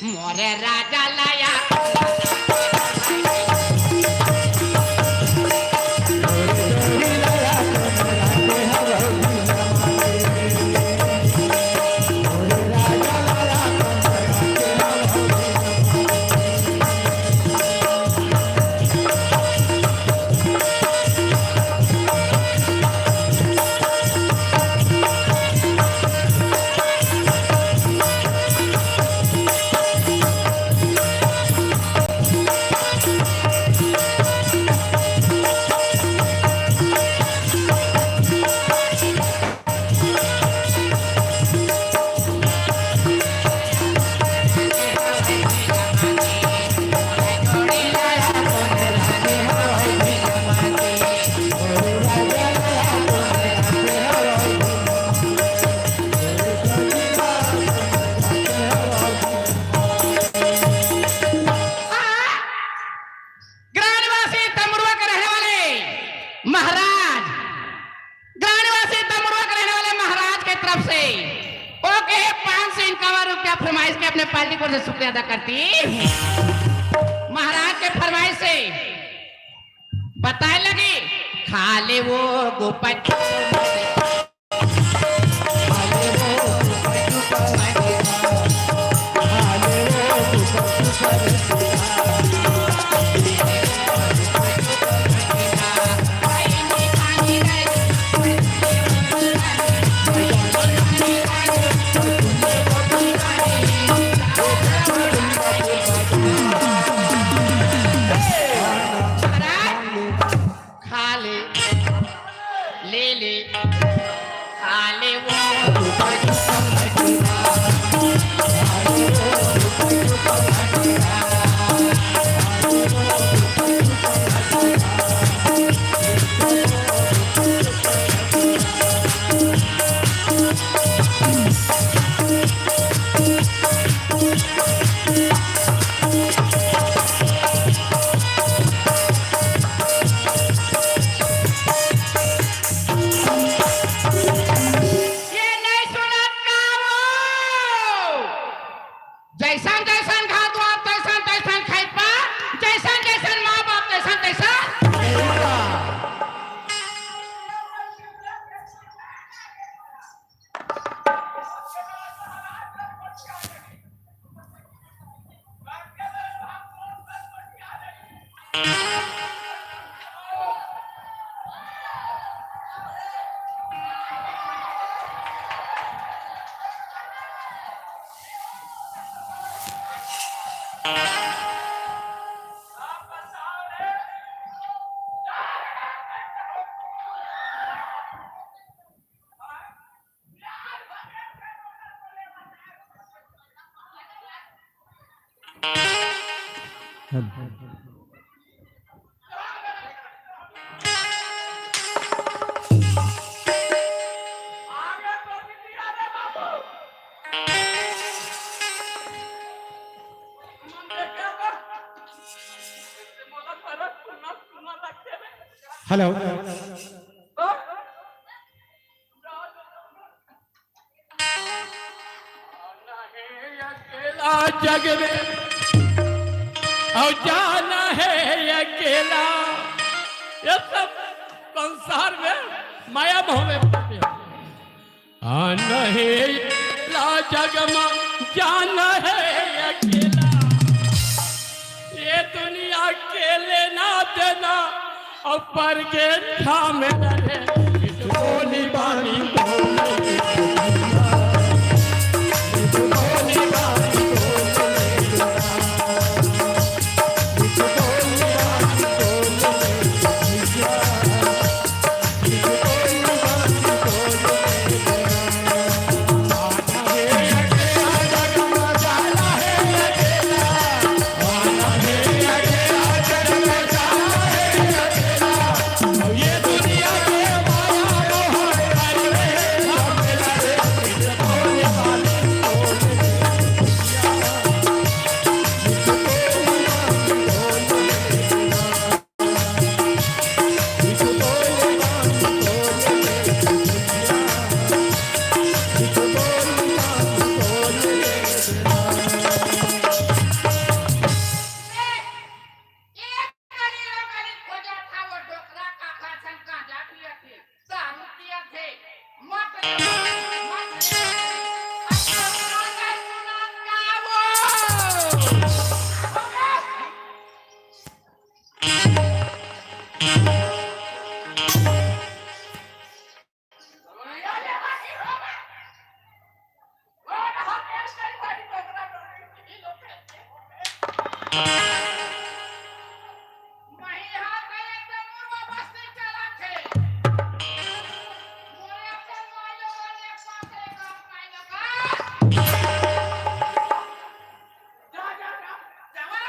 मोरे राजा लाया फरमाइश के अपने पार्टी को शुक्रिया अदा करती महाराज के फरमाइश से बताए लगी खा ले वो गोपच हेलो जग में और जाना है अकेला ये सब संसार में माया मोह में आना है जग में जाना है अकेला ये दुनिया अकेले ना देना और पर के थामे रहे बोली बानी ये दुनिया के माया मोह यहाँ गए तो मोर वापस नहीं चला थे मोरे अपन मालो वाले पासे काम पाए लगा जा जा जा जावा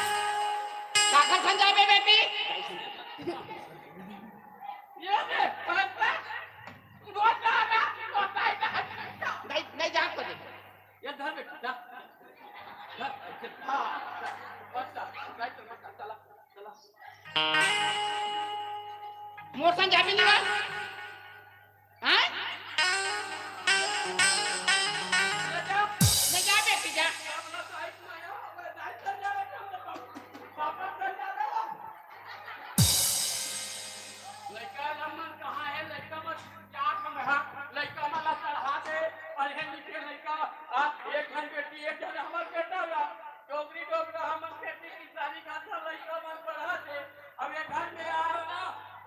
काका संजय बे बेटी ये दे नहीं जा को दे ये धर बेटा जा हां बस राइट मत चला चला मोर संजय भी नहीं हैं नहीं जा बेटी जा लड़का लम्मन कहाँ है लड़का मत चाट में रहा लड़का माला चढ़ा दे पढ़े लिखे लड़का एक घर बेटी एक जन हमार बेटा बा डोगरी डोगरा हमर बेटी की शादी का था लड़का मन पढ़ा दे अब ये घर में आ ना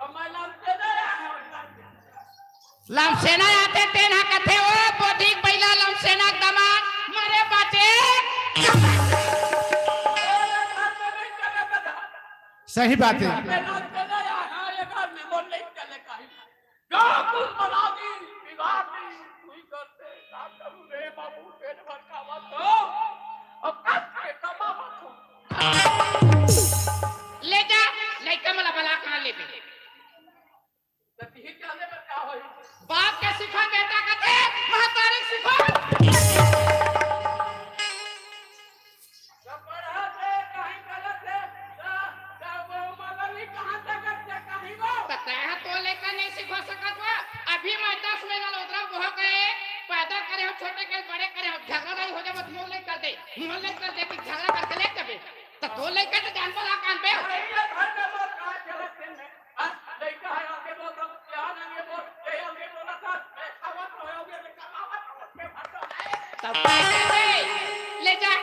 अब मैं नाम से दे लमसेना आते तेना कथे ओ बोधिक पहिला लमसेना दमाद मारे बाटे सही बात है ले जा लइका मला बला कहां ले गए बाप के सिखा बेटा कथे महतारी सिखा बताया तो लेकर नहीं सिखा सकत बा अभी मैं 10 महीना लोदरा हो गए पैदा करे हो छोटे के बड़े करे हो झगड़ा नहीं हो जाए मोल नहीं कर दे कि झगड़ा करके ले कबे तो तो लेकर तो जान पला कान पे तब ले जा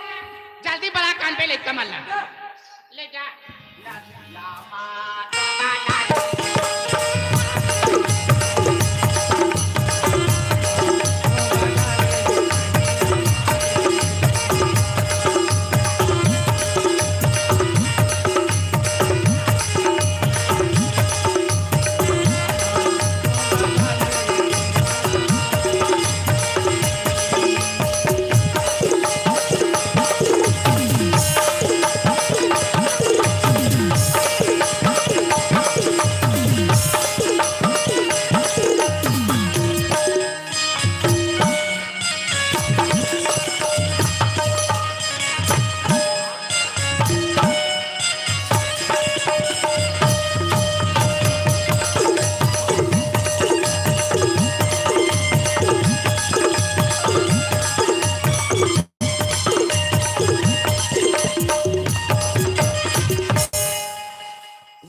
जल्दी बड़ा कान पे ले कमल ले जा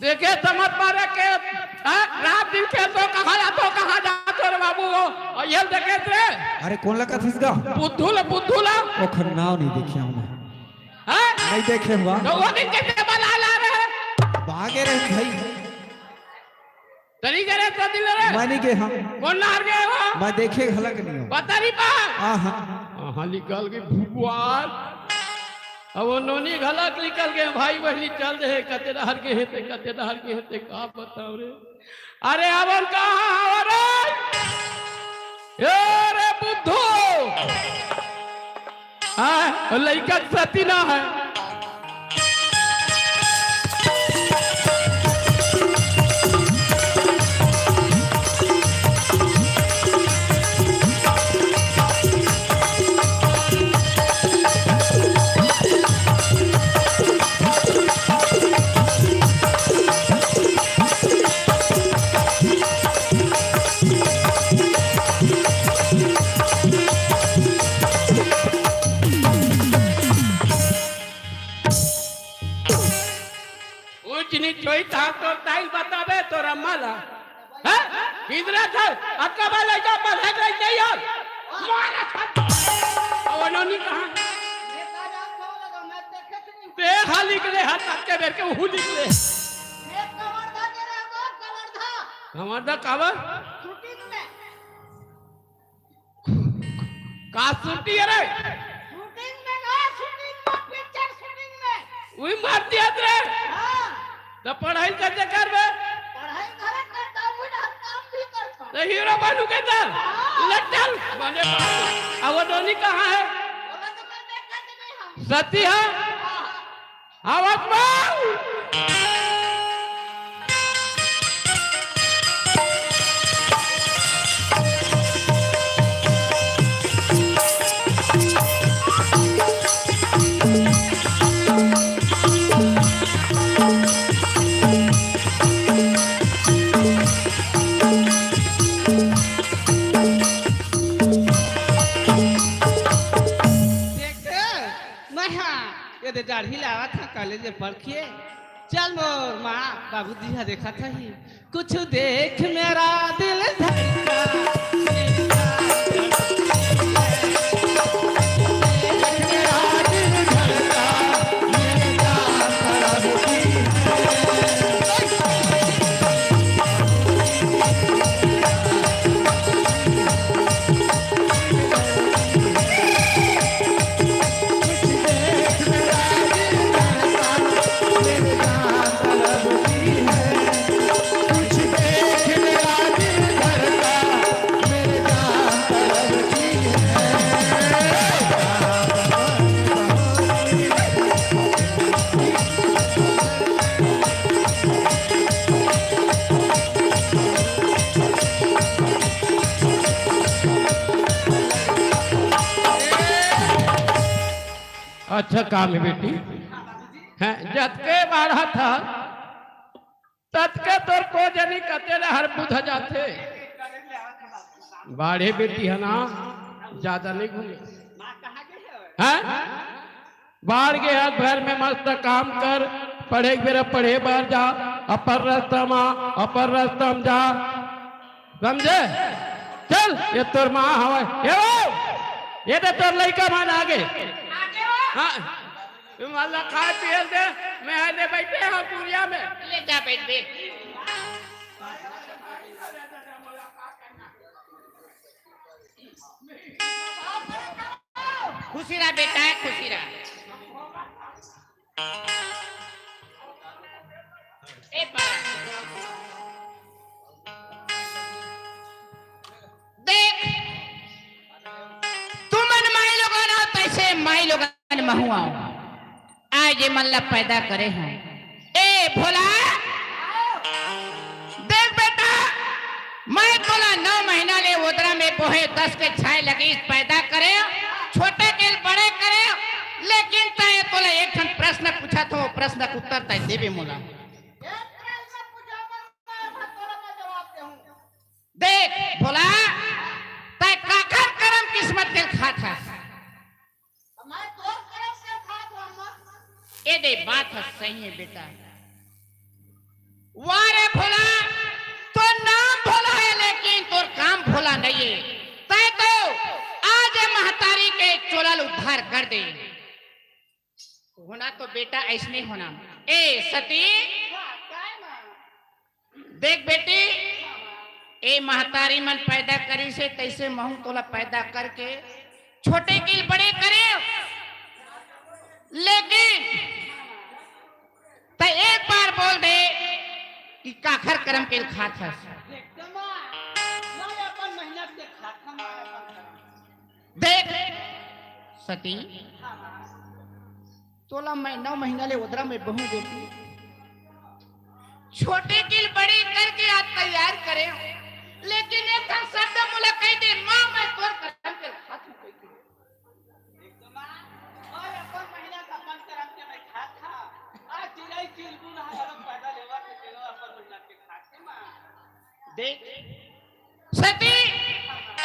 देखे समझ मारे के रात दिन के तो कहाँ जाते रे बाबू और ये देखे थे अरे कौन लगा था इसका बुद्धूला ओखर नाव नहीं देखे हम हैं नहीं देखे हुआ तो वो दिन के बना ला रहे भागे रहे भाई तरी करे तो दिल रे मैं नहीं गए हम कौन हार गए हो मैं देखे हलक नहीं हूँ पता नहीं पा हाँ हाँ निकल गई भगवान अब वो नोनी घलक निकल गए भाई बहनी चल रहे कते हर के हेते का बताओ रे अरे अब कहाँ रे बुद्धू हाँ लड़का सती ना है नीच होई तो ताई बताबे तोरा माला हैं किधर था अक्का वाला का पढ़ा रही नहीं यार मारा था और नोनी कहां नेता जान को लगा मैं देखे थे नहीं ते खाली करे हाथ के बेर के हु निकले एक कवर था तेरे को कवर था हमार दा कावर शूटिंग में का सुटी रे शूटिंग में पिक्चर शूटिंग में वही मार दिया रे हां तो पढ़ाई करते कर बे पढ़ाई करे करता हूं ना काम भी करता तो हीरो बनू के तर लट्टल बने अब नोनी कहां है बोला तो मैं देखा नहीं हम सती है आवाज मार ये दाढ़ी लावा था कॉलेज पढ़ के चल मोर माँ बाबूजी देखा था ही कुछ देख मेरा दिल धड़का अच्छा काम है बेटी है जतके बाढ़ा था ततके तोर को जनी कते हर बुध जाते बाढ़े बेटी है ना ज्यादा नहीं घूमे हैं बाढ़ के हाथ भर में मस्त काम कर पढ़े बेरा पढ़े बार जा अपर रास्ता में अपर रास्ता में जा समझे चल ये तोर माँ हवा ये तो तोर लड़का मान आगे हाँ तुम्हारा खा पिए दे मैं आने बैठे हाँ पूरिया में ले जा बैठ बे खुशी रहा बेटा खुशी रहा ए पा देख तुम मन माई लोगों ना पैसे माई लोगों महुआ आज ये मल्ला पैदा करे हैं ए भोला देख बेटा मैं तोला 9 महीना ले उतरा में पोहे 10 के छाए लगी पैदा करे छोटे के बड़े करे लेकिन तय तोला एक ठन प्रश्न पूछा तो प्रश्न का उत्तर तय देबे मोला देख भोला तय काकर करम किस्मत के खाता ये दे बात है सही है बेटा वारे भोला तो नाम भोला है लेकिन तोर काम भोला नहीं है तय तो आज महतारी के चोलल उद्धार कर दे होना तो बेटा ऐसने होना ए सती देख बेटी ए महतारी मन पैदा करी से तैसे महू तोला पैदा करके छोटे के बड़े करे लेकिन तो एक बार बोल दे कि काखर करम के खात है देख सती तोला मैं 9 महीना ले उधरा में बहू देती छोटे किल बड़ी करके आज तैयार करे लेकिन एक शब्द मुला कह दे मां मैं तोर करम के खात हूं देख सती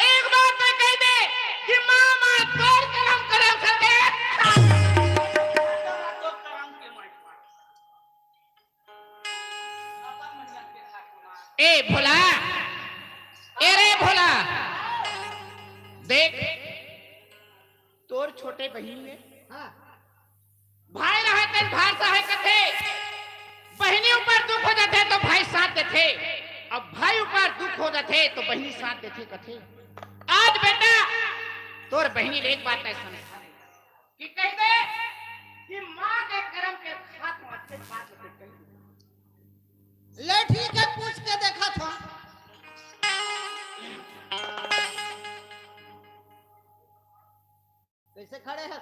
एक बात मैं कह दे कि मामा तोर करम करम करके ए भोला छोटे बहन ने हाँ भाई रहे तेन भार सहाय कथे बहनी ऊपर दुख हो जाते तो भाई साथ देते अब भाई ऊपर दुख हो जाते तो बहनी साथ देते कथे आज बेटा तोर बहनी एक बात है समझा कि कह दे कि मां के कर्म के साथ अच्छे साथ होते कह दे ले ठीक है पूछ के देखा था कैसे खड़े हैं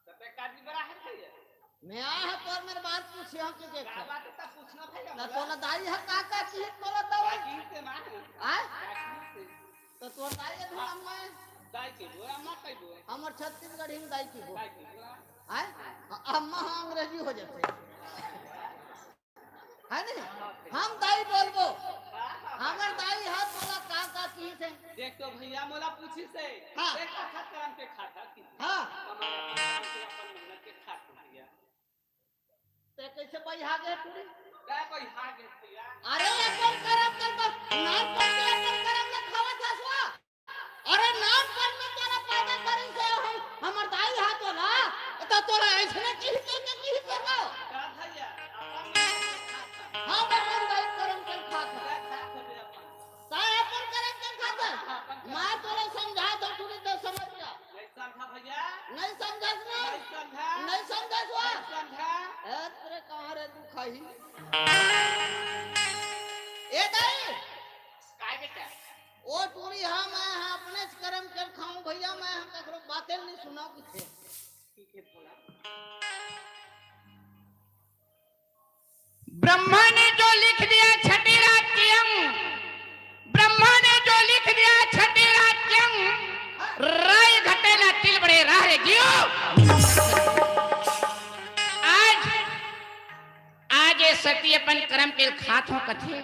सबे काजी बड़ा है भैया मैं आया है तो मेरे बात पूछे हम कि क्या देखा बात है तब पूछना भैया ना तो ना दाई है का चीज तोला तवा काजी से मां आय काजी से तो तोर दाई है हम मैं दाई के बोला मां कह दो हमर छत्तीसगढ़ी में दाई की हो दाई के बोला आय अम्मा अंग्रेजी हो जाते है नहीं हम दाई बोलबो हमर दाई है तोला का चीज है देख तो भैया मोला पूछी से हाँ। देखा था काम के खाता की हां हमारा काम के अपन मेहनत के खाता भैया ते कैसे भाई आगे पूरी क्या कोई हागे भैया अरे अपन करम कर नाम पर के अपन करम न खावा था सो अरे नाम पर में तोरा पैदा करी से हमर दाई हाथ हो ना तो तोरा ऐसे चीज के करो क्या भैया अपन मेहनत के खाता हम अपन दाई करम कर खाता क्या खाता भैया अपन साय अपन करम कर खाता मैं तोरा समझा दो तू तो समझ जा नहीं समझा भैया नहीं समझस ना नहीं समझा नहीं समझस वा नहीं समझा ए तेरे कहां रे तू खाई ए दाई काय बेटा ओ टूरी हम मैं अपने कर्म कर खाऊं भैया मैं हम ककरो बातें नहीं सुनाओ किसे ठीक है बोला ब्रह्मा ने जो लिख दिया छठी राज्यम ब्रह्मा ने जो लिख दिया छठी राज्यम राय घटे ना तिल बड़े राह रे जियो आज ये सती अपन कर्म के खात हो कथे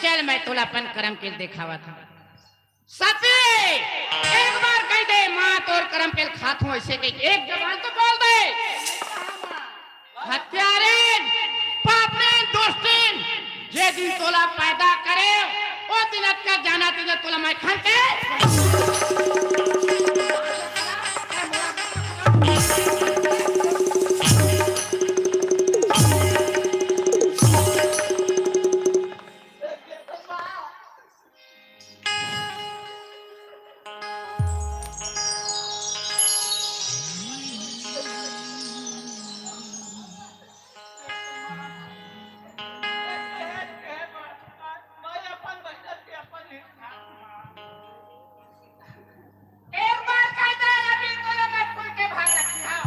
चल मैं तोला अपन कर्म के दिखावा था सती एक बार कह दे मां तोर कर्म के खात हो ऐसे कह एक जबान तो बोल दे हत्यारे पापी दुष्टिन जे दिन तोला पैदा करे ओ दिन का जाना तुझे तोला मैं खंते एक बार कह दे अभी तोला मैं खुल के भाग रखी हूं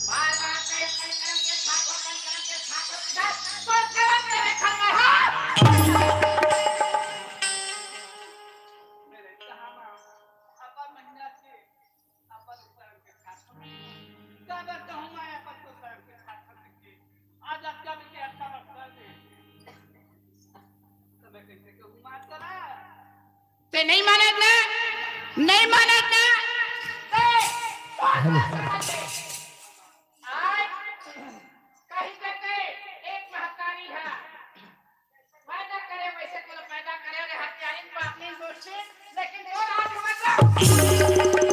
बार बार कह अपन कर्म के साथ इधर तो कर्म मेरे खाना है मेरे कहां अपन मेहनत से अपन कर्म के साथ ज्यादा कहूं मैं अपन को कर्म के साथ की आज अब जब के अच्छा मत दे तो मैं कैसे कहूं मार करा ते नहीं माने ना नहीं माने ना हेलो आज कहीं करके एक महतारी है पैदा करे वैसे को पैदा करे और हत्यारी को अपनी दोषी लेकिन वो आज मतलब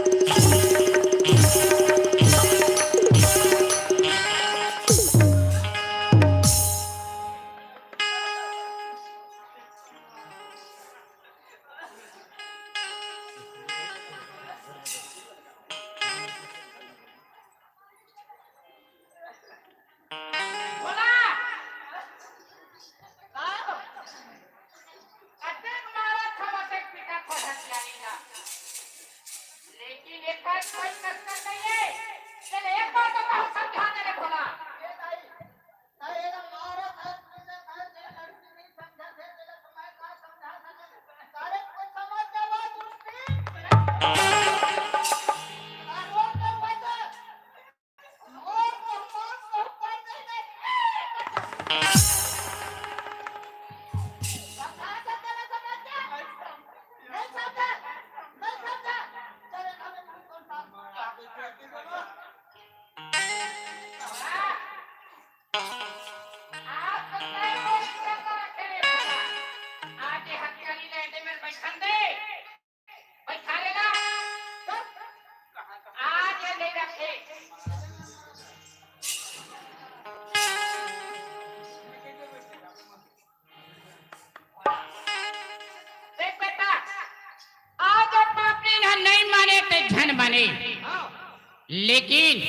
बोला अतेक मारा खबा से पिता को हत्यारी ना लेकिन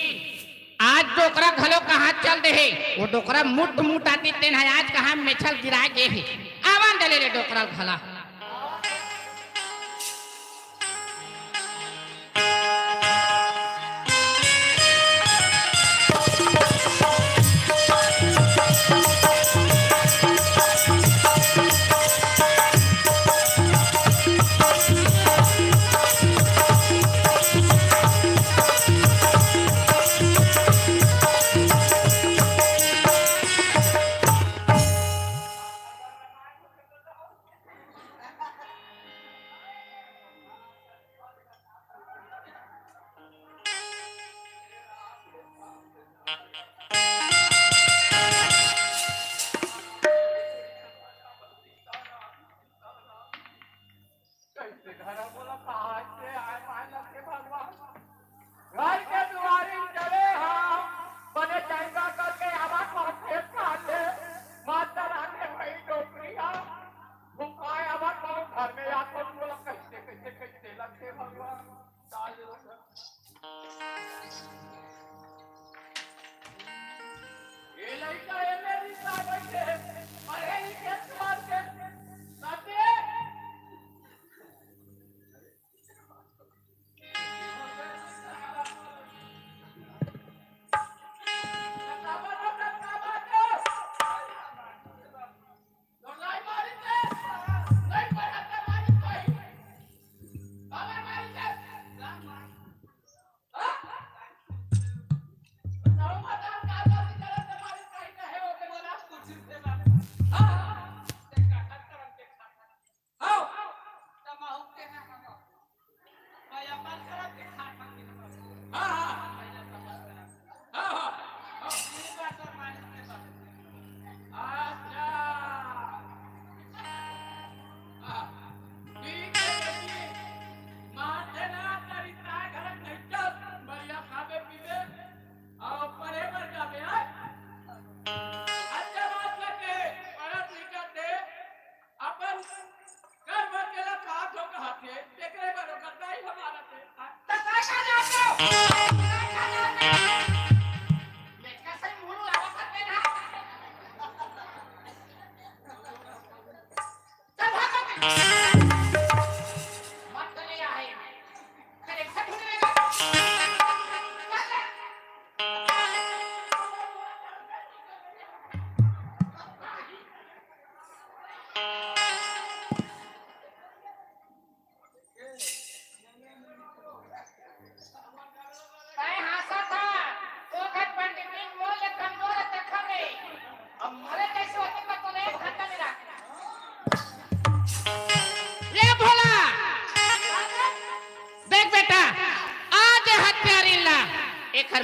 आज डोकरा घलो कहाँ चल रहे वो डोकरा मुट मुट आती तेन है आज कहाँ मेछल गिरा गे है आवान डले ले डोकरा घला कैसे घर बोला कहाँ से आए मायना के भगवान घर के दुआरी चले हम बने जाएगा करके हमारे पहुंचे काटे माता रानी भाई डोकरिया भूखाए हमारे पाँव घर में आकर बोला कैसे कैसे कैसे लगे भगवान डाल ये लड़का ये मेरी सागर के अरे ये मार के साथे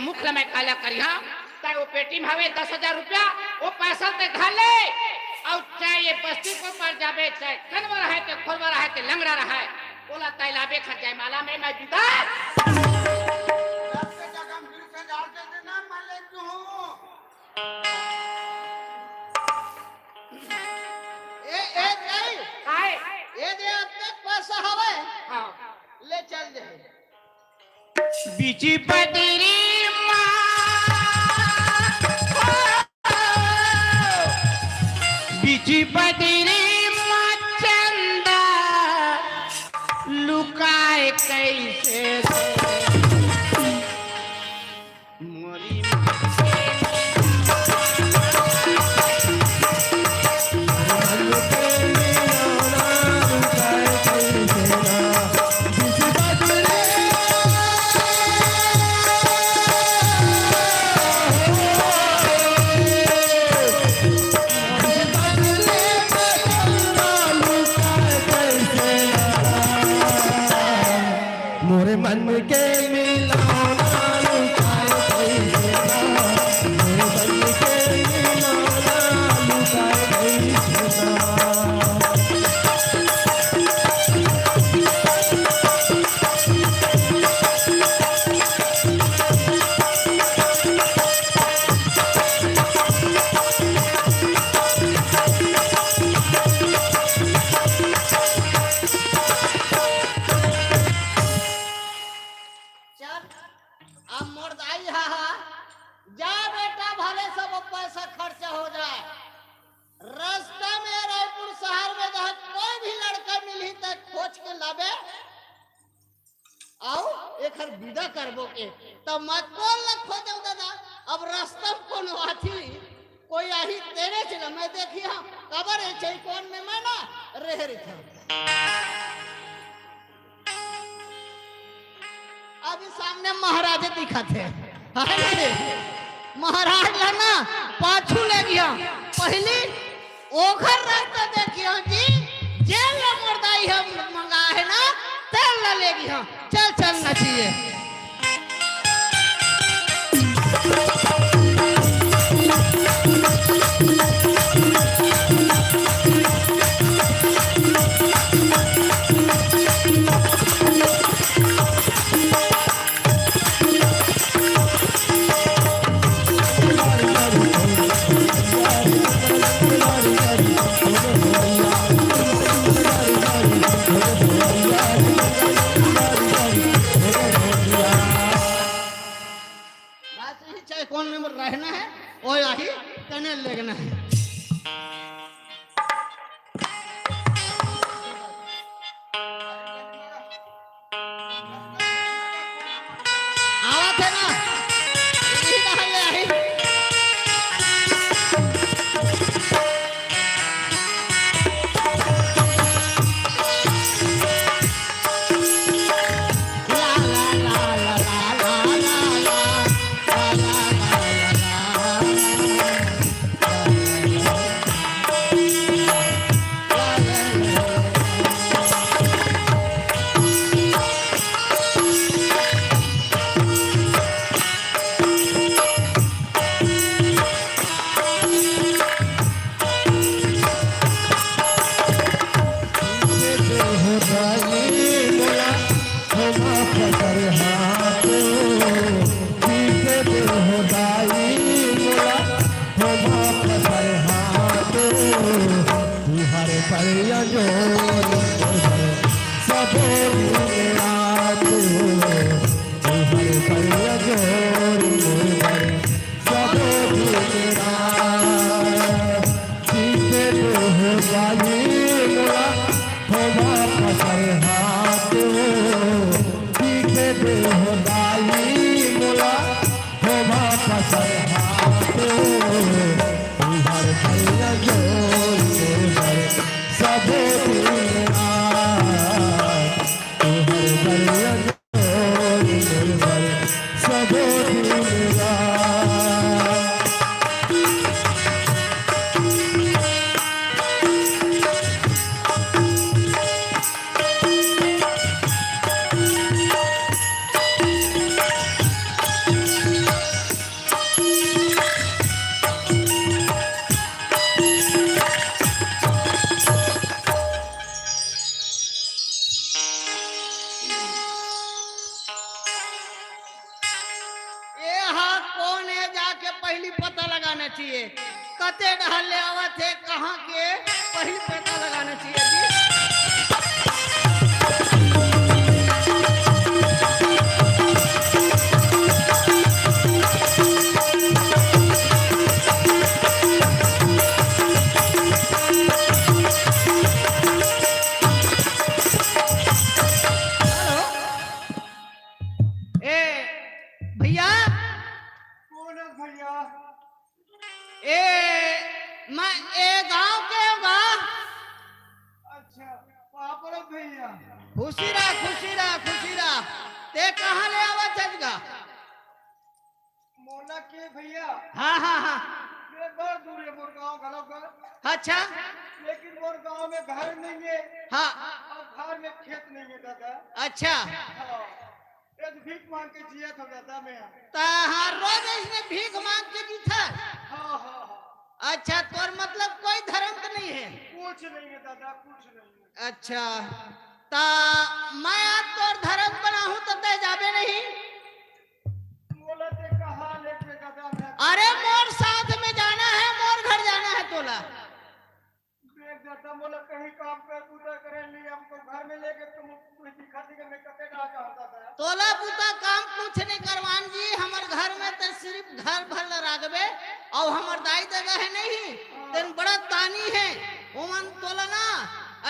मुखला में काला करिया ताकि वो पेटी में हवे 10,000 रुपया वो पैसा ते घर ले और चाहे ये बस्ती को पर जावे चाहे कनवा रहा है तो खोलवा रहा है तो लंगड़ा रहा है बोला तैलाबे खर्चा माला में मैं विदा सबसे जगह फिर से डाल के देना मान ले तू आए ये दे अब तक पैसा हवे हां ले चल दे बीची पदरी बीची पदरी चंदा लुकाए कैसे मोरी मोरे मन के मिलाना लुकाए मोरे मन के मिलाना लुकाए अब लेकर विदा करबो के तब मैं कौन लग खोजो दादा। अब रास्ता में कौन आथी कोई आही तेरे चला मैं देखी हाँ कबर है चाहिए कौन में मैं ना रह रही था। अभी सामने महाराज दिखा थे महाराज लाना पाछू ले गया पहली ओखर रास्ता देखियो जी जेल मुर्दाई हम मंगा है ना तेल ले गया चल चलना चाहिए। चाहे कौन में रहना है वो आही कने लगना है। आवत है ना यही डाल ले आही पहली पता लगाना चाहिए कते ढाल ले आवत है कहाँ के पहली पता लगाना चाहिए जी। खुशीरा ते कहाँ ले आवा जजगा मोला के भैया हाँ ये बहुत दूर है मोर गांव गलो का। अच्छा लेकिन मोर गांव में घर नहीं है हाँ और घर में खेत नहीं है दादा। अच्छा हाँ एक भीख मांग के जिया था दादा मैं। हाँ रोज इसने भीख मांग के की था। हाँ अच्छा तोर मतलब कोई धर्म तो नहीं है? कुछ नहीं है दादा कुछ नहीं है। अच्छा ता मैं आज तोर धर्म बनाऊं तो ते जाबे नहीं? मोला ते कहाँ लेके दादा मैं। अरे मोर साथ में जाना है मोर घर जाना है तोला। देख दादा मोला कहीं काम कर पूरा करे लिए हमको घर में लेके तुम कोई दिखाती के मैं कते डाल चाहता था। तोला पुता काम कुछ नहीं करवान जी हमर घर में तो सिर्फ घर भर रागबे और हमर दाई जगह है नहीं तेन बड़ा दानी है ओमन तोला ना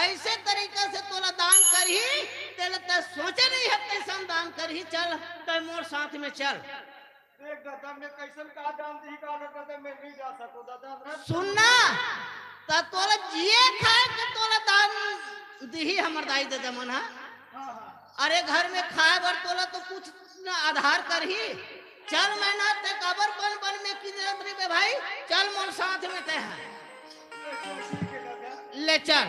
ऐसे तरीका से तोला दान करही तेल ते सोचे नहीं है कैसन दान कर ही चल ते मोर साथ में चल। देख दादा मैं कैसन का दान दी का दादा मैं नहीं जा सकूं दादा। सुनना त तोला जिए खाए के तोला दान दी हमर दाई दे जमन हा। अरे घर में खाए बर तोला तो कुछ ना आधार कर ही चल। महीना ते कबर बन बन में किने रे भाई चल मोर साथ में ते है ले चल।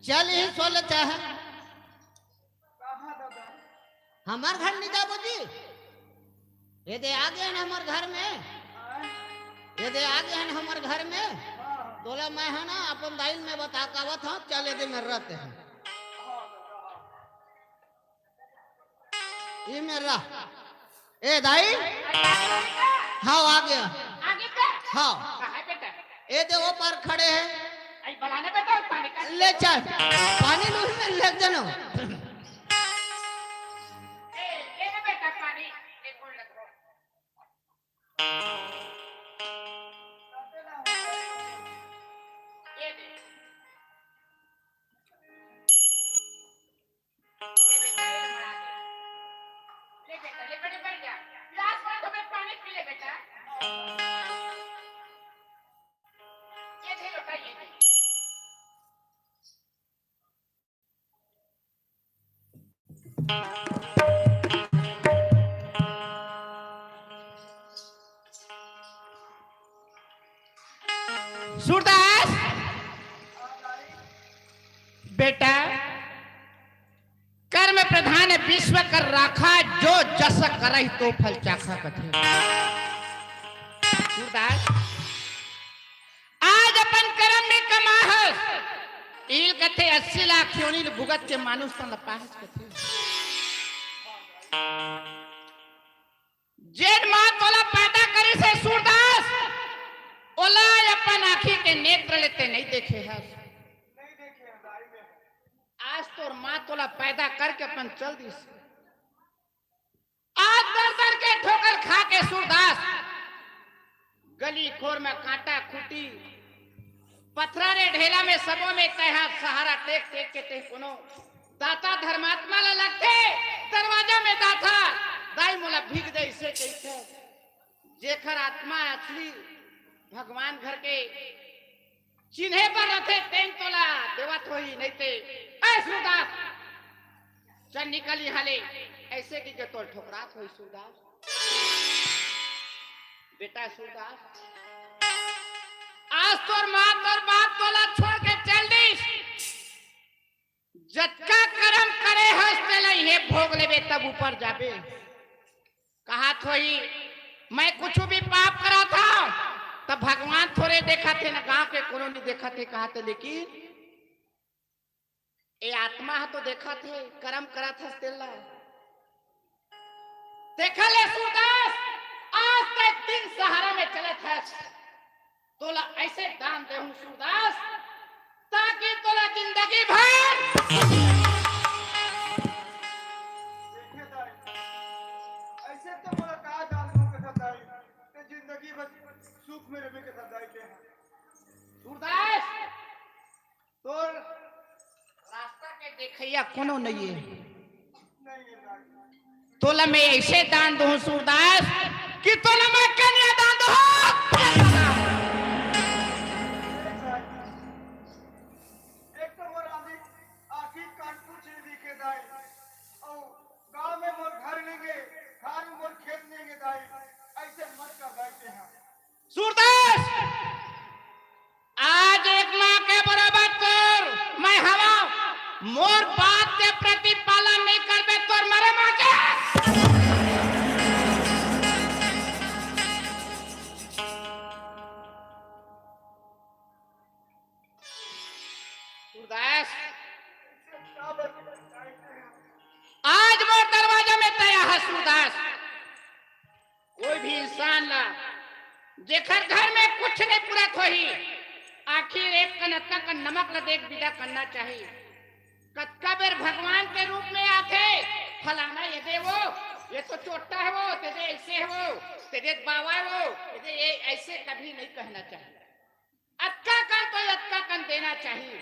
चल ही सोले चाहे हमार घर नहीं जाबो जी। ये दे आ गए हमार घर में, ये दे आ गए हमार घर में। तोला मैं है ना अपन दाइल में बता कावत हूँ चल दे में रहते हैं ये मेरा ए दाई हाँ आ गया आगे का हाँ कहाँ है बेटा? ये दे वो पर खड़े हैं आई बनाने बेटा पानी का ले चल पानी लूही में लग जानो। ए ना बेटा पानी एक और रखो। ये दे ले बेटा ले बड़े बैठ जा गिलास में तुम्हें पानी पी ले बेटा। ये दे लोटा ये दे। सूरदास बेटा कर्म प्रधान विश्व कर राखा जो जस करहि तो फल चाखा कथे। सूरदास आज अपन कर्म में कमा है इल कथे 80 लाख योनिल भुगत के मानुष सन पाहस कथे। जेड मां तोला पैदा करे से सूरदास ओला अपन आंखी के नेत्र लेते नहीं देखे है। आज तोर माँ तोला पैदा करके अपन चल दी आज दर दर के ठोकर खा के सूरदास गली खोर में कांटा खूटी पथरा रे ढेला में सबों में कहा सहारा टेक टेक के ते कोनो दाता धर्मात्मा ला लगते दरवाजा में दाता दाई मोला भीग दे इसे कैसे जेखर आत्मा असली भगवान घर के चिन्हे पर रखे तेन तोला देवत होई नहीं ते ऐ सूरदास चल निकल यहाँ ले ऐसे की तोल ठोकरात होई सूरदास। बेटा सूरदास आज तोर माँ तोर बाप तोला छोड़ के चल दी जटका कर्म करे हंसते लइहे भोग लेबे तब ऊपर जाबे। कहा थोई मैं कुछ भी पाप करा था तब भगवान थोड़े देखा थे ना गांव के कोनो नहीं देखा थे कहा थे लेकिन ये आत्मा है तो देखा थे कर्म करा था तेला देखा ले सूरदास आज तक दिन सहारा में चले थे तोला ऐसे दान दे हूं सूरदास ताकि तोला जिंदगी भर ऐसे तो मोला का दान दूं के सदाई ते जिंदगी बस सुख में रहे के सदाई के सूरदास तोर रास्ता के देखैया कोनो नहीं है तोला मैं ऐसे दान दूं सूरदास कि तोला मैं कन्या दान दूं। एक तो मोर आखिर कानपुर से दिखे दाई और गांव में मोर घर लेंगे घर में मोर खेत लेंगे दाई ऐसे मत कर बैठे हैं सूरदास आज एक माँ के बराबर कर मैं हवा मोर बात के प्रति पालन नहीं कर बे तोर मरे माँ के मदद चाहते हैं। आज मोर दरवाजा में तया है सूरदास। कोई भी इंसान ला जेकर घर में कुछ नहीं पूरा होही, आखिर एक कनत्ता का नमक ल देख विदा करना चाहिए। कत्का बेर भगवान के रूप में आके फलाना ये दे वो, ये तो चोटा है वो, तेरे ऐसे है वो, तेरे बाबा है वो, तेरे ये ऐसे कभी नहीं कहना चाहिए। अक्का कन तो अक्का कन देना चाहिए।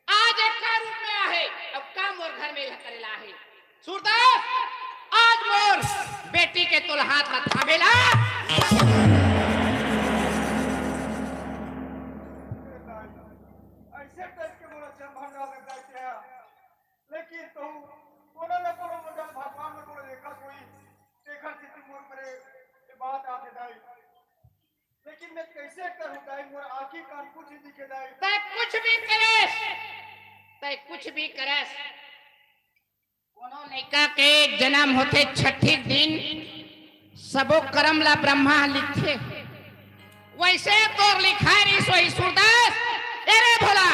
आज एक का रूप में आहे, अब का मोर घर में यह करेला है। सूरदास आज मोर बेटी के तोल हाथ मत थामेला। ऐसे करके मोरा जमाना में जाते हैं, लेकिन तो कोनो न कोनो मदद भगवान ने मोरे देखा कोई देखा स्थिति मोर करे ये बात आते दाई। लेकिन मैं कैसे करूं दाई, मोर आंखी कान कुछ ही दिखे दाई। तय कुछ भी करेस, तय कुछ भी करेस, कोनो लड़का के जन्म होते छठी दिन सबो कर्म ला ब्रह्मा लिखे, वैसे तोर लिखाई रही सोई सूरदास। अरे भोला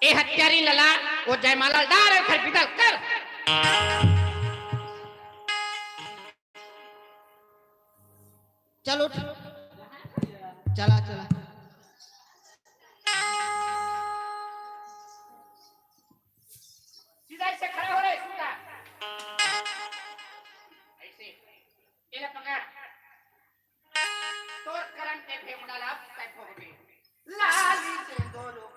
ए हत्यारी लला वो जयमाला डाल घर विदा कर। चल उठ, चला चला। सीधा से खड़ा हो रे सूरदास, ऐसे इन्हें पकड़, तोर करम के फेफड़ा ला तय भोगे लाली से दो लोग।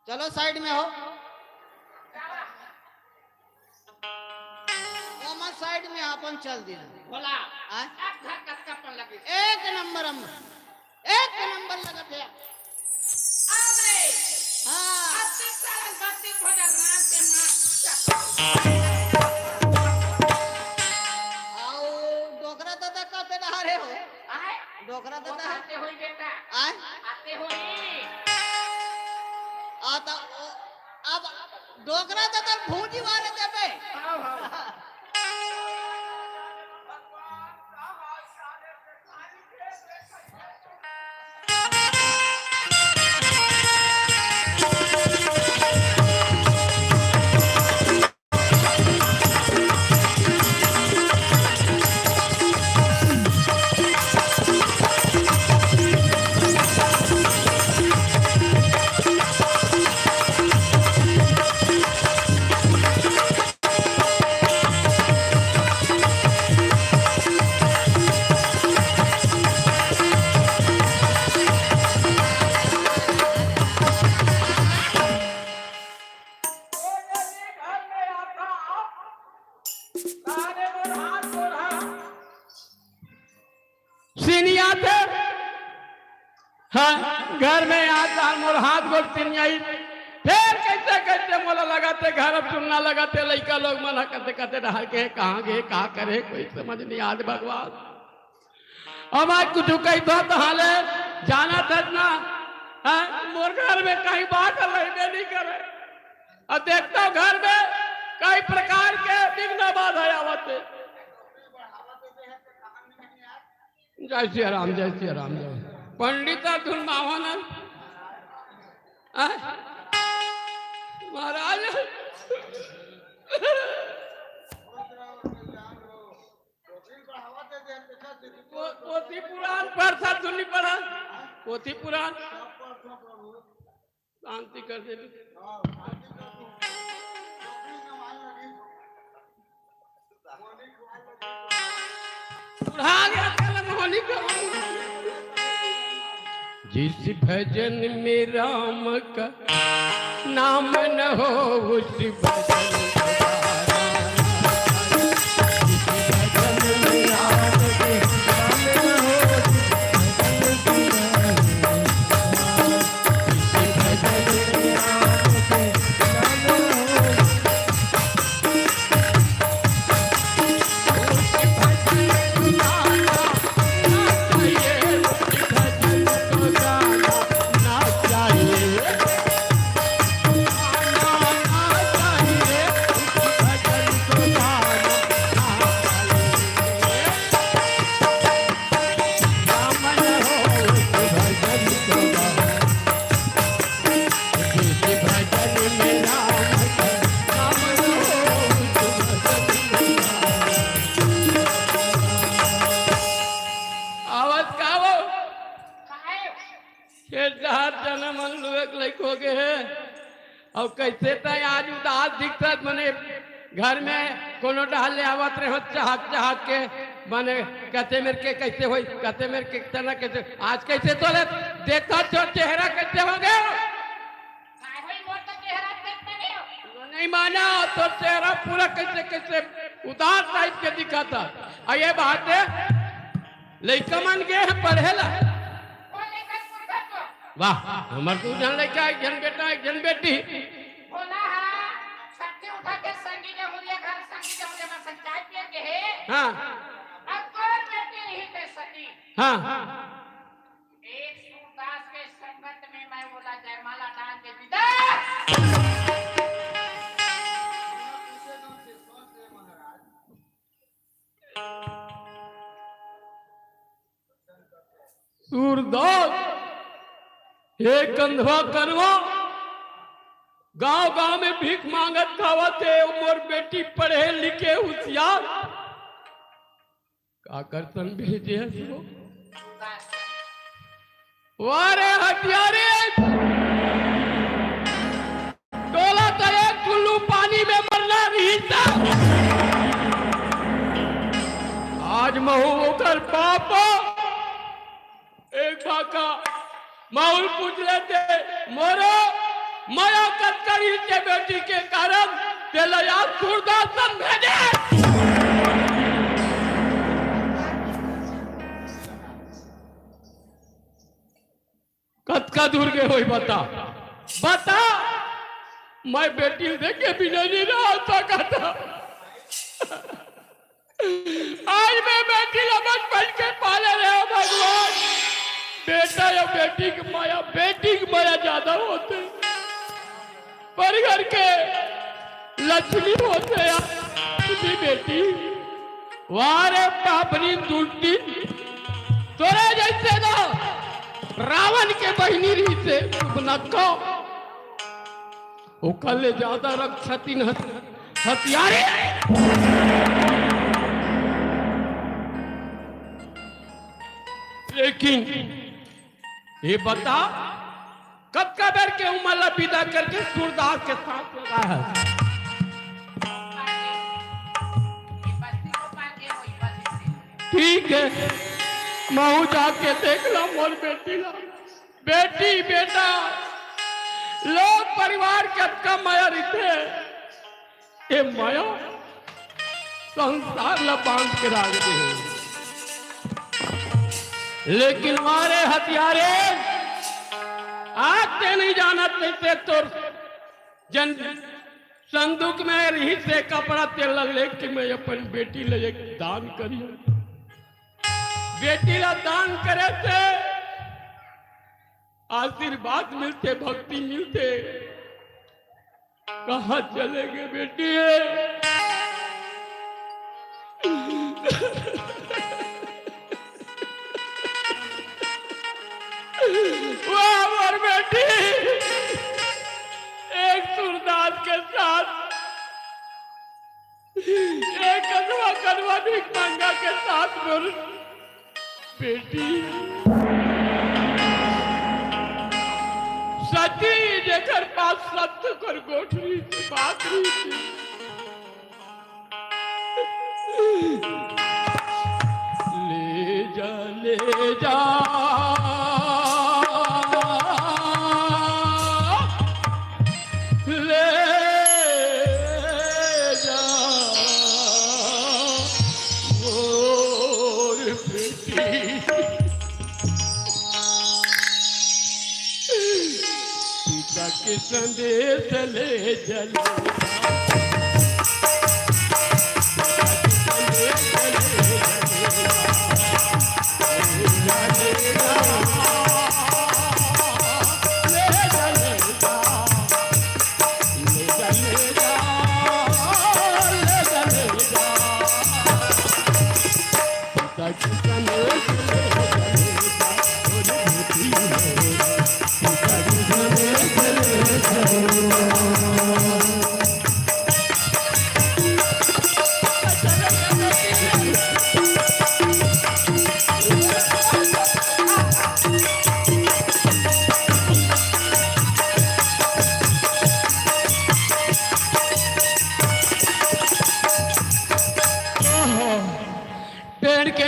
चलो साइड में हो, ओमा साइड में अपन चल दिया। भोला हाँ? अब घर कत्कापन लगे एक नंबर अम्मा, एक नंबर लगा थे। अबे हाँ अब तक सारा भक्ति भोला राम के मां आओ डोकरा दादा अरे हो आए डोकरा वो देता है आते हुई बेटा आए आते हुई आता अब डोकरा देता भूजी वाले देबे हाँ हाँ घर में आता तारे मोर हाथ मोरा सीनिया थे हाँ घर में आता मोर हाथ गोड़ सीनियाई फिर कैसे कैसे मोला लगाते घर अब सुनना लगाते लड़का लोग मना करते करते डहार के कहाँ गए कहाँ करे कोई समझ नहीं आज भगवान अब आज कुछ कही तो हाले जाना था ना हाँ मोर घर में कहीं बात रहने नहीं करे और देखता हूँ घर में कई प्रकार के विघ्न बाधा आवते जय श्री राम जय श्री राम जय पंडिता धुन मावानंद महाराज पोथी पुराण परसा धुनी पड़ा पोथी पुराण शांति कर दे जिस भजन में राम का नाम न हो उस भजन और कैसे तय आज उदास दिखता मने घर में कोनो डाल ले आवत रहे चाहत चाहत के मने कहते मेरे के कैसे होई कहते मेरे के तना कैसे आज कैसे तो ले देखता तो चेहरा कैसे हो गया नहीं माना तो चेहरा पूरा कैसे कैसे उदास टाइप के दिखा था और ये बात है लड़का मन गए हैं पढ़ेला वाह हमार तू जन लड़का एक जन बेटा एक जन बेटी बोला है छत्ते उठा के संगी के हुलिया घर संगी के हुलिया में संचाय पिए के है हाँ अब कोई बेटी नहीं दे सकी हाँ एक सूरदास के संगत में मैं बोला जयमाला डाल के विदा सूरदास हे कंधवा करवा गांव गांव में भीख मांगत खावत है उमर बेटी पढ़े लिखे होशियार का करतन भेजे है वारे हथियारे टोला तो एक कुल्लू पानी में मरना नहीं था आज महू होकर पापा एक बाका माहौल पूछ लेते मोरो माया करी के बेटी के कारण तेलया सूरदासन भेजे कतका दूर के होई बता बता मैं बेटी देखे बिना नहीं रह सकता आज मैं बेटी लमक पल के पास या बेटी की माया ज्यादा होते, पर घर के लक्ष्मी होते अपनी बेटी। वारे पापनी दुल्टी तोरे जैसे ना रावण के बहनी रही से नक्को वो कल ज्यादा रक्षती हथियारे। लेकिन ये बता कब का बेर के उमला विदा करके सूरदास के साथ लगा है। ठीक है मैं जाके देख ला मोर बेटी ला। बेटी बेटा लोग परिवार के का माया रहते, ये माया संसार ला बांध के राख दे। लेकिन हमारे हथियारे आते नहीं जानत नहीं तो जन संदूक में रही से कपड़ा तेल लेके मैं अपन बेटी ले एक दान करी। बेटी ला दान करे थे आशीर्वाद मिलते, भक्ति मिलते। कहाँ चले गए बेटी? वाह बेटी एक सूरदास के साथ एक कदवा भीख मांगा के साथ बोल बेटी सती जेकर पास सत्य कर गोठरी से बात रही थी। ले जा ले जा संदेश ले चले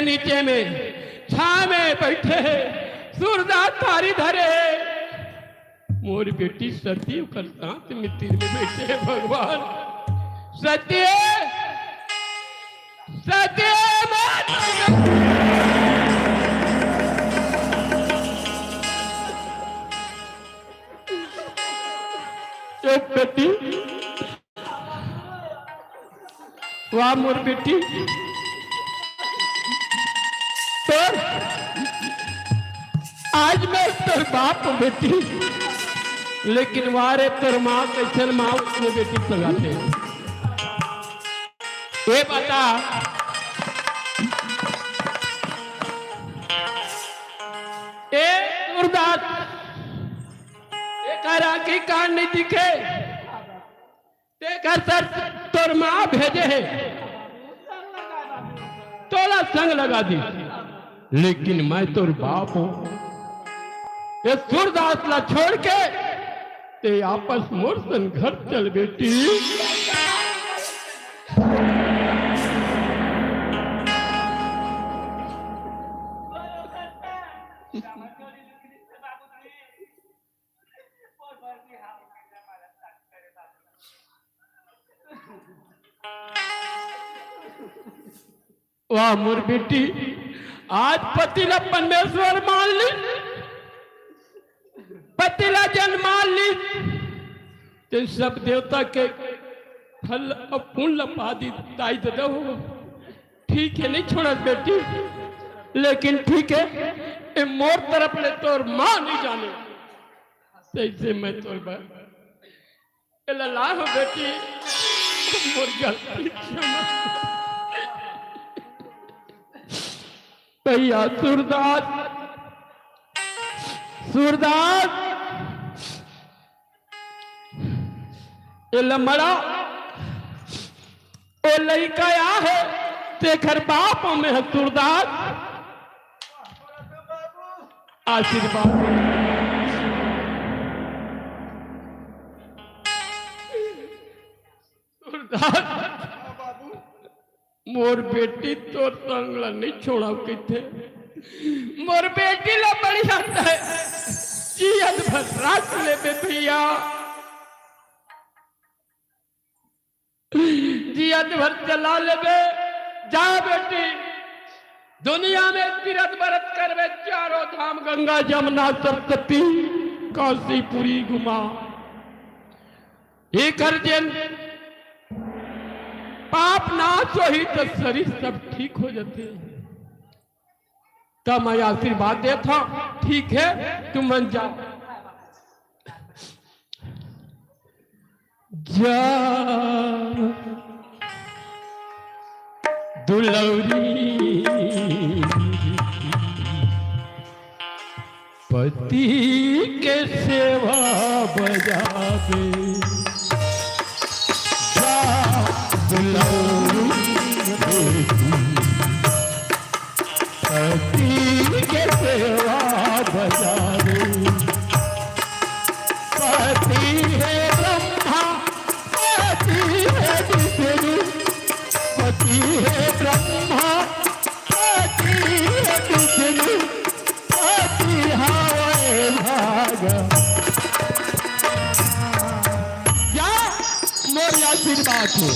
नीचे में छा में बैठे सूरदास थारी धरे मोर बेटी सती कर साथ मिट्टी में बैठे भगवान सत्य सत्य एक बेटी वाह मोर बेटी तो आज मैं तेर बाप बेटी, लेकिन वारे तेर माँ कैसे माँ उसने बेटी लगाते ये बता ए सूरदास एक राखी कान नहीं दिखे देखा सर तोर माँ भेजे है तोला संग लगा दी, लेकिन मैं तोर बाप हूं। ये सूरदास ला छोड़ के ते आपस मोर सन घर चल बेटी। वाह मोर बेटी आज पतिला परमेश्वर मान ली, पतिला जन मान ली तो सब देवता के फल पुण्य पादी दाई दो। ठीक है नहीं छोड़ा बेटी, लेकिन ठीक है ए मोर तरफ ले तोर मां नहीं जाने तैसे मैं तोर ए लला हो बेटी मोर गलती क्षमा भैया सूरदास सूरदास ए लमड़ा ओ लड़का या है ते घर बाप में है सूरदास आशीर्वाद मोर बेटी तो तंगला नहीं छोड़ा किथे मोर बेटी ला बढ़िया है जियत भर रात ले बे भैया जियत भर चला ले बे जा बेटी दुनिया में तीरथ व्रत करवे चारों धाम गंगा जमुना सरस्वती काशीपुरी घुमा ये कर जेन पाप नाश हो ही तो शरीर सब ठीक हो जाते तब मैं आशीर्वाद देता ठीक है तुम मन जाओ जा दुलौरी पति के सेवा बजावे जा दुलौरी पति के सेवा बजावे पति है ब्रह्मा पति है विष्णु पति है ब्रह्मा पति है विष्णु पति हवे भाग या मोर आशीर्वाद हो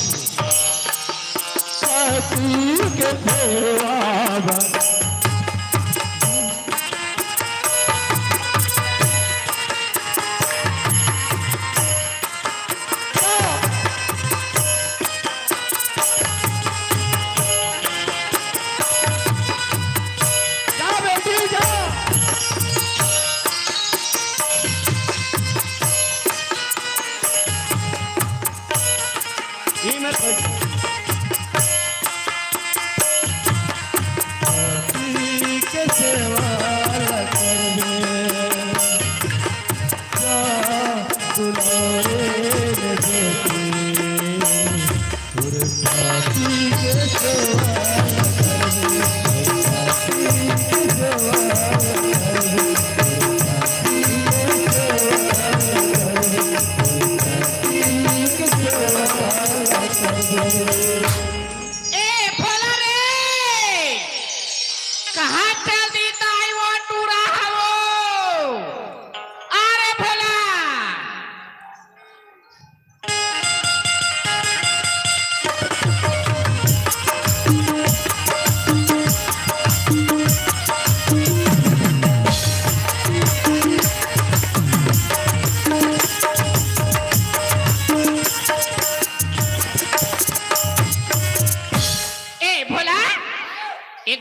पति के सेवा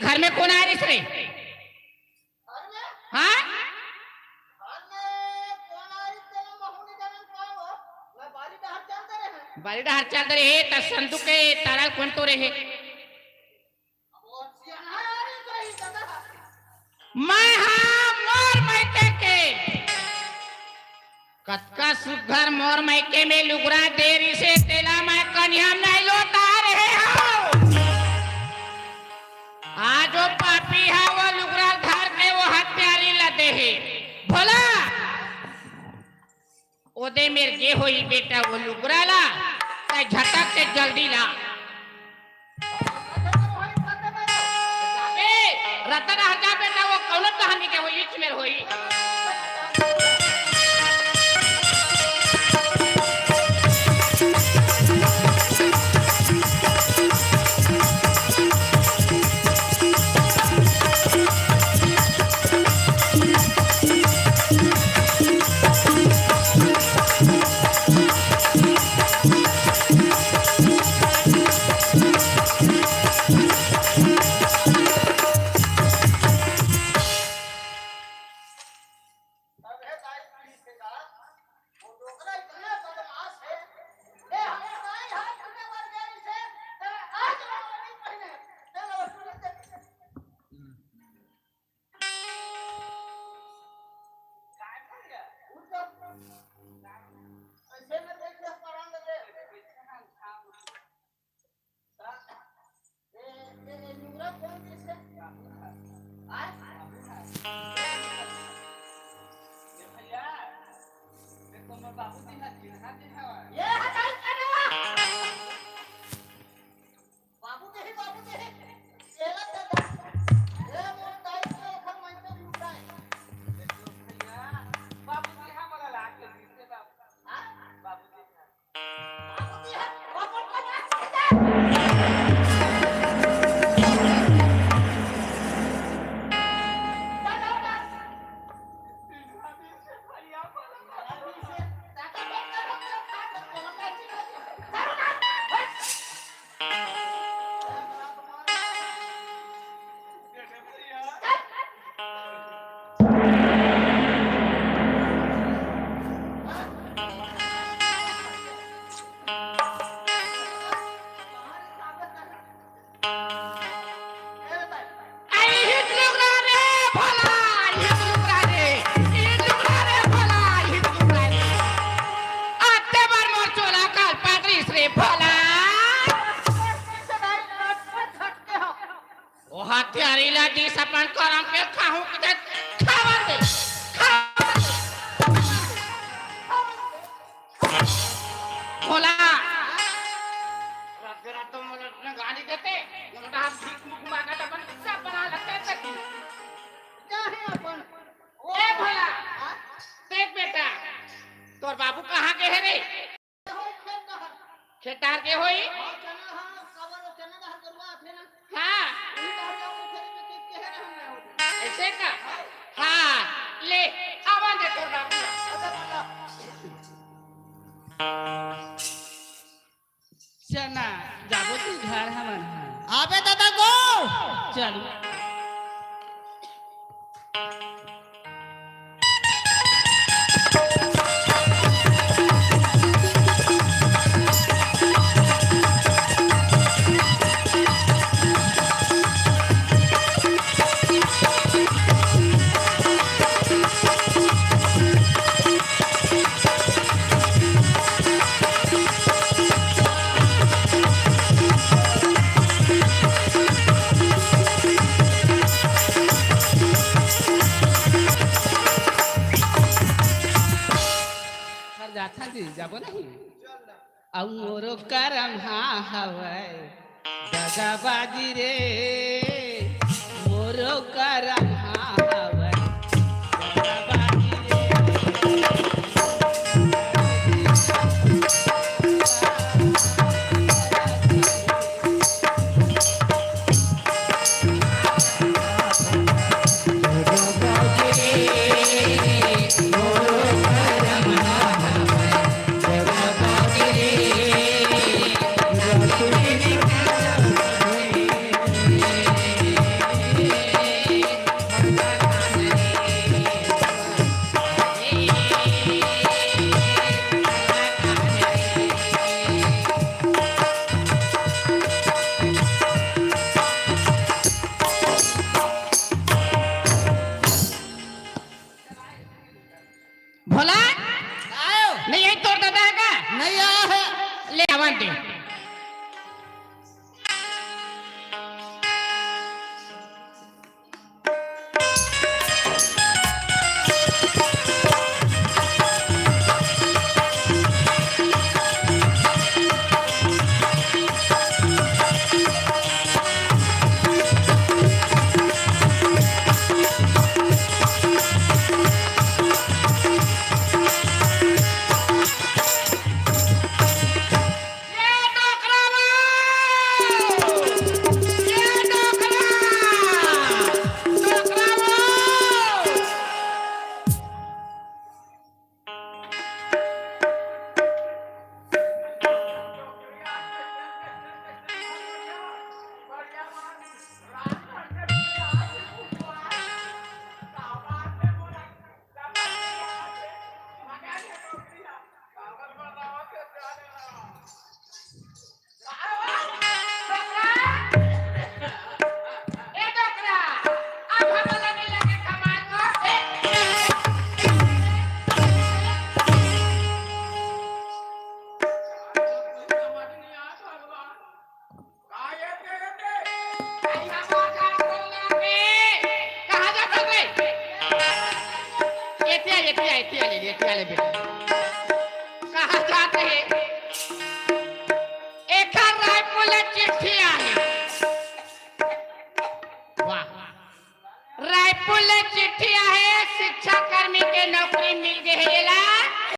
घर में कौन आया रे? हाँ बारी डहर चलते रहे त संदूक के तारा कौन तो रहे मैं हाँ मोर मैके के कतका सुघर मोर मैके में लुगरा देरी से तेला मैं कन्या नहीं लौटा रहे हो आज वो पापी है वो लुगरा धार के वो हत्यारी लदे है भोला ओदे मेरे जे होई बेटा वो लुगरा ला ते झटक से जल्दी ला रतन हजा बेटा वो कौन कहानी के होई इच में होई आई हिट लुगड़ा रे भला हिट लुगड़ा रे भला हिट लुगड़ा रे आते बार मोर चोला काल पात्रीस रे भला ओ हत्यारी ला दिस अपन करम के खाहू के खावा दे भोला रात रात तो मुझे गाली देते मुझे आप भीख मुख मांगा तो अपन सब बना लगते तक ए भोला देख बेटा तोर बाबू कहाँ के है रे खेतार के होई हाँ ऐसे का हाँ ले आवाज दे तोर बाबू चना जाबो तू घर हमन आबे दादा गो चल हर जाथा जी जाबो नहीं अब मोरो करम हाँ हवै दगाबाजी रे मोरो करम हाँ हवै दगाबाजी रे भोला आयो नहीं यही तोड़ दादा है का नहीं आया है ले आवाज दे ले बेटा कहाँ जाते हैं एक रायपुर चिट्ठी आई वाह रायपुर